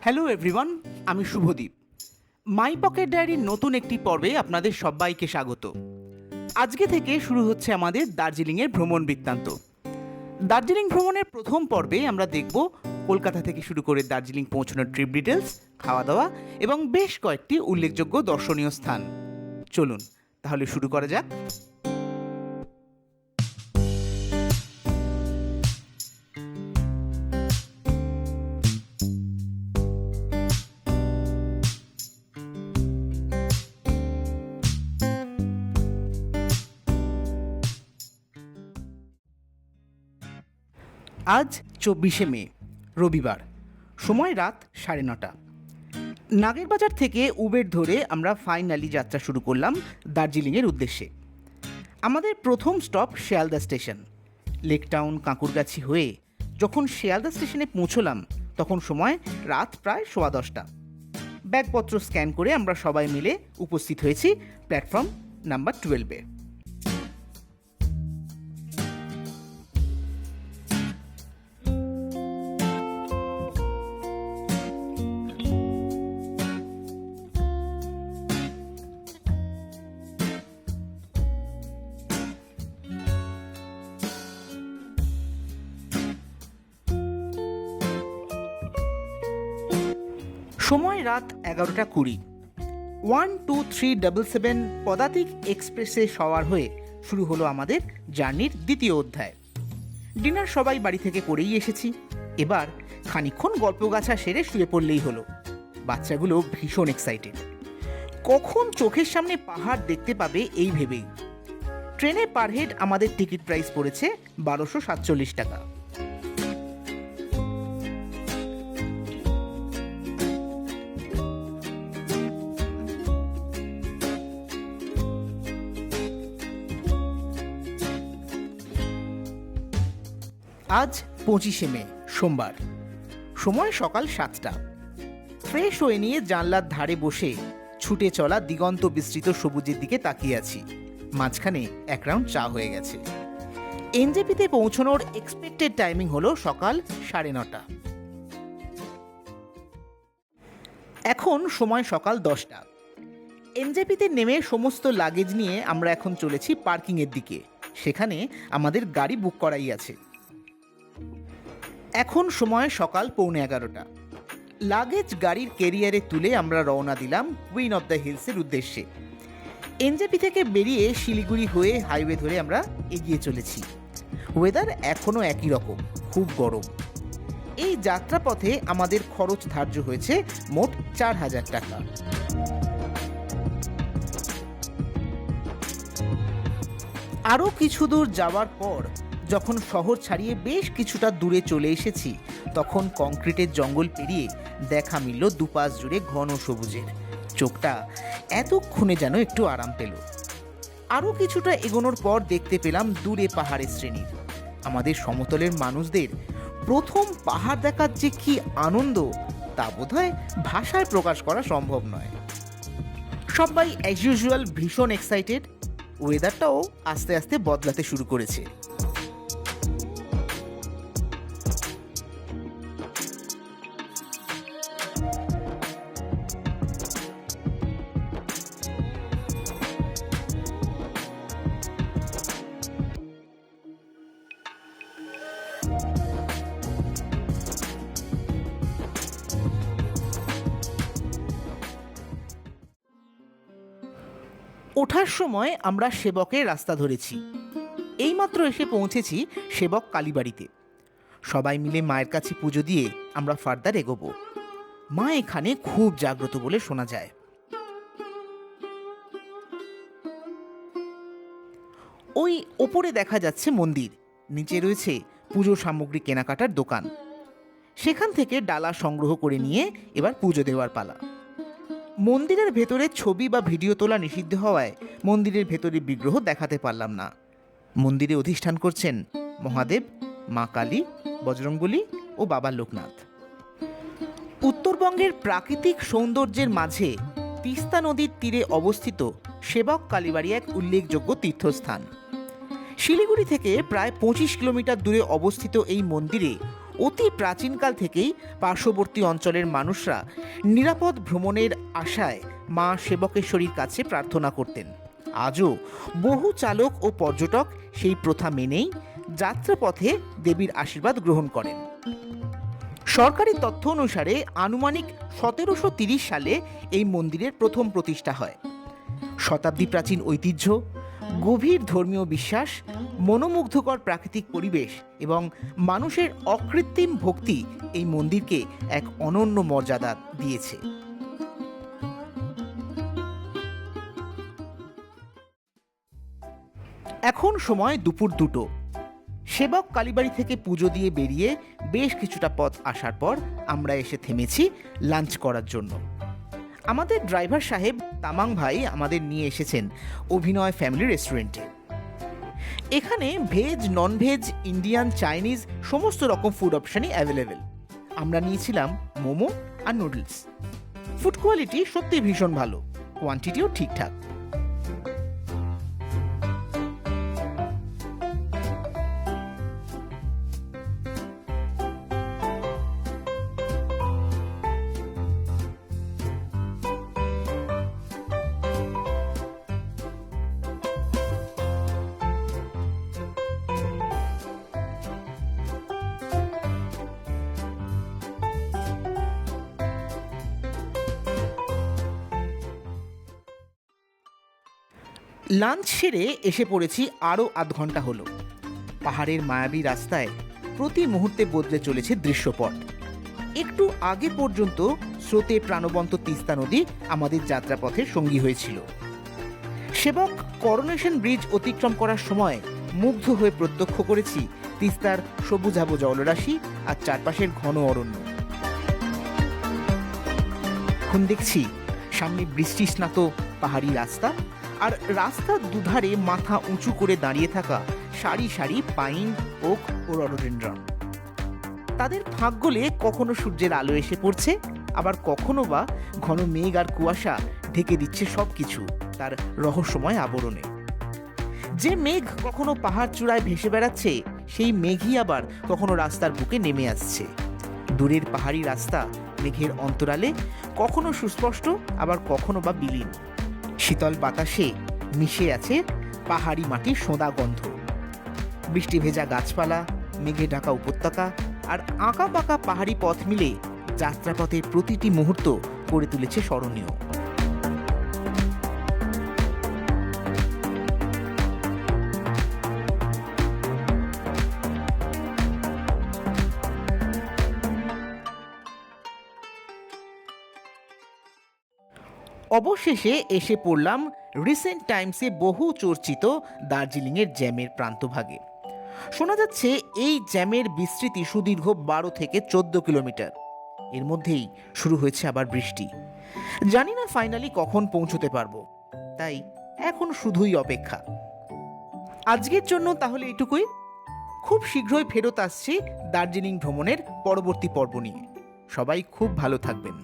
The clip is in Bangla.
হ্যালো এভরিওয়ান, আমি শুভদীপ। মাই পকেট ডায়েরির নতুন একটি পর্বে আপনাদের সবাইকে স্বাগত। আজকে থেকে শুরু হচ্ছে আমাদের দার্জিলিংয়ের ভ্রমণ বৃত্তান্ত। দার্জিলিং ভ্রমণের প্রথম পর্বে আমরা দেখব কলকাতা থেকে শুরু করে দার্জিলিং পৌঁছানোর ট্রিপ ডিটেলস, খাওয়া দাওয়া এবং বেশ কয়েকটি উল্লেখযোগ্য দর্শনীয় স্থান। চলুন তাহলে শুরু করা যাক। আজ 24শে মে, রবিবার, সময় রাত 9:30। নাগেরবাজার থেকে উবের ধরে আমরা ফাইনালি যাত্রা শুরু করলাম দার্জিলিংয়ের উদ্দেশ্যে। আমাদের প্রথম stop Sealdah station. Lake town Kankurgachi হয়ে যখন শিয়ালদা স্টেশনে পৌঁছলাম তখন সময় রাত প্রায় 10:15। ব্যাগপত্র স্ক্যান করে আমরা সবাই মিলে উপস্থিত হয়েছি প্ল্যাটফর্ম নাম্বার 12-এ। সময় রাত 11:20। 12377 পদাতিক এক্সপ্রেসে সওয়ার হয়ে শুরু হলো আমাদের জার্নির দ্বিতীয় অধ্যায়। ডিনার সবাই বাড়ি থেকে করেই এসেছি। এবার খানিকক্ষণ গল্পগাছা সেরে শুয়ে পড়লেই হলো। বাচ্চাগুলো ভীষণ এক্সাইটেড, কখন চোখের সামনে পাহাড় দেখতে পাবে এই ভেবেই। ট্রেনে পার হেড আমাদের টিকিট প্রাইস পড়েছে 1247 টাকা। আজ 25শে মে, সোমবার, সময় সকাল 7টা। ফ্রেশ হয়ে নিয়ে জানলার ধারে বসে ছুটে চলা দিগন্ত বিস্তৃত সবুজের দিকে তাকিয়ে আছি। মাঝখানে এক রাউন্ড চা হয়ে গেছে। এনজেপিতে পৌঁছানোর এক্সপেক্টেড টাইমিং হলো সকাল 9:30। এখন সময় সকাল 10টা। এনজেপিতে নেমে সমস্ত লাগেজ নিয়ে আমরা এখন চলেছি পার্কিংয়ের দিকে। সেখানে আমাদের গাড়ি বুক করাই আছে। এখন সময় সকাল 11:45। লাগেজ গাড়ির ক্যারিয়ারে তুলে আমরা রওনা দিলাম কুইন অফ দ্য হিলসের উদ্দেশ্যে। এনজেপি থেকে বেরিয়ে শিলিগুড়ি হয়ে হাইওয়ে ধরে আমরা এগিয়ে চলেছি। ওয়েদার এখনও একই রকম, খুব গরম। এই যাত্রাপথে আমাদের খরচ ধার্য হয়েছে মোট 4000 টাকা। আরও কিছু দূর যাওয়ার পর যখন শহর ছাড়িয়ে বেশ কিছুটা দূরে চলে এসেছি তখন কংক্রিটের জঙ্গল পেরিয়ে দেখা মিলল দুপাশ জুড়ে ঘন সবুজের। চোখটা এতক্ষণে যেন একটু আরাম পেল। আরও কিছুটা এগোনোর পর দেখতে পেলাম দূরে পাহাড়ের শ্রেণী। আমাদের সমতলের মানুষদের প্রথম পাহাড় দেখার যে কি আনন্দ তা বোধহয় ভাষায় প্রকাশ করা সম্ভব নয়। সবাই অ্যাজ ইউজুয়াল ভীষণ এক্সাইটেড। ওয়েদারটাও আস্তে আস্তে বদলাতে শুরু করেছে। ওঠার সময় আমরা সেবকের রাস্তা ধরেছি। এইমাত্র এসে পৌঁছেছি সেবক কালীবাড়িতে। সবাই মিলে মায়ের কাছে পুজো দিয়ে আমরা ফার্দার এগোবো। মা এখানে খুব জাগ্রত বলে শোনা যায়। ওই ওপরে দেখা যাচ্ছে মন্দির, নিচে রয়েছে পুজো সামগ্রী কেনাকাটার দোকান। সেখান থেকে ডালা সংগ্রহ করে নিয়ে এবার পুজো দেওয়ার পালা। মন্দিরের ভেতরে ছবি বা ভিডিও তোলা নিষিদ্ধ হওয়ায় মন্দিরের ভেতরে বিগ্রহ দেখাতে পারলাম না। মন্দিরে অধিষ্ঠান করছেন মহাদেব, মা কালী, বজরংবলী ও বাবা লোকনাথ। উত্তরবঙ্গের প্রাকৃতিক সৌন্দর্যের মাঝে তিস্তা নদীর তীরে অবস্থিত সেবক কালীবাড়ি এক উল্লেখযোগ্য তীর্থস্থান। শিলিগুড়ি থেকে প্রায় 25 কিলোমিটার দূরে অবস্থিত এই মন্দিরে অতি প্রাচীনকাল থেকেই পার্শ্ববর্তী অঞ্চলের মানুষরা নিরাপদ ভ্রমণের আশায় মা সেবকেশ্বরীর কাছে প্রার্থনা করতেন। আজও বহু চালক ও পর্যটক সেই প্রথা মেনেই যাত্রাপথে দেবীর আশীর্বাদ গ্রহণ করেন। সরকারি তথ্য অনুসারে আনুমানিক 1730 সালে এই মন্দিরের প্রথম প্রতিষ্ঠা হয়। শতাব্দী প্রাচীন ঐতিহ্য, গভীর ধর্মীয় বিশ্বাস, মনোমুগ্ধকর প্রাকৃতিক পরিবেশ এবং মানুষের অকৃত্রিম ভক্তি এই মন্দিরকে এক অনন্য মর্যাদা দিয়েছে। এখন সময় দুপুর 2টো। সেবক কালীবাড়ি থেকে পুজো দিয়ে বেরিয়ে বেশ কিছুটা পথ আসার পর আমরা এসে থেমেছি লাঞ্চ করার জন্য। আমাদের ড্রাইভার সাহেব তামাং ভাই আমাদের নিয়ে এসেছেন অভিনয় ফ্যামিলি রেস্টুরেন্টে। এখানে veg, non veg, Indian, Chinese সমস্ত রকম ফুড অপশনই অ্যাভেলেবেল। আমরা নিয়েছিলাম মোমো আর নুডলস। ফুড কোয়ালিটি সত্যি ভীষণ ভালো, কোয়ান্টিটিও ঠিকঠাক। লাঞ্চ সেরে এসে পড়েছি আরও আধ ঘন্টা হলো। পাহাড়ের মায়াবী রাস্তায় প্রতি মুহূর্তে বদলে চলেছে দৃশ্যপট। একটু আগে পর্যন্ত স্রোতে প্রাণবন্ত তিস্তা নদী আমাদের যাত্রাপথের সঙ্গী হয়েছিল। সেবক করোনেশন ব্রিজ অতিক্রম করার সময় মুগ্ধ হয়ে প্রত্যক্ষ করেছি তিস্তার সবুজাভ জলরাশি আর চারপাশের ঘন অরণ্য। এখন দেখছি সামনে বৃষ্টি স্নাত পাহাড়ি রাস্তা, আর রাস্তার দুধারে মাথা উঁচু করে দাঁড়িয়ে থাকা সারি সারি পাইন, ওক ও রডোডেনড্রন। তাদের ফাঁক গলে কখনো সূর্যের আলো এসে পড়ছে, আবার কখনো বা ঘন মেঘ আর কুয়াশা ঢেকে দিচ্ছে সবকিছু তার রহস্যময় আবরণে। যে মেঘ কখনো পাহাড় চূড়ায় ভেসে বেড়াচ্ছে, সেই মেঘই আবার কখনো রাস্তার বুকে নেমে আসছে। দূরের পাহাড়ি রাস্তা মেঘের অন্তরালে কখনো সুস্পষ্ট, আবার কখনো বা বিলীন। শীতল বাতাসে মিশে আছে পাহাড়ি মাটির সোঁদা গন্ধ। বৃষ্টি ভেজা গাছপালা, মেঘে ঢাকা উপত্যকা আর আঁকা বাঁকা পাহাড়ি পথ মিলে যাত্রাপথের প্রতিটি মুহূর্ত করে তুলেছে স্মরণীয়। অবশেষে এসে পড়লাম রিসেন্ট টাইমসে বহু চর্চিত দার্জিলিংয়ের জ্যামের প্রান্তভাগে। শোনা যাচ্ছে এই জ্যামের বিস্তৃতি সুদীর্ঘ 12 থেকে 14 কিলোমিটার। এর মধ্যেই শুরু হয়েছে আবার বৃষ্টি। জানি না ফাইনালি কখন পৌঁছতে পারবো, তাই এখন শুধুই অপেক্ষা। আজকের জন্য তাহলে এটুকুই। খুব শীঘ্রই ফেরত আসছি দার্জিলিং ভ্রমণের পরবর্তী পর্ব নিয়ে। সবাই খুব ভালো থাকবেন।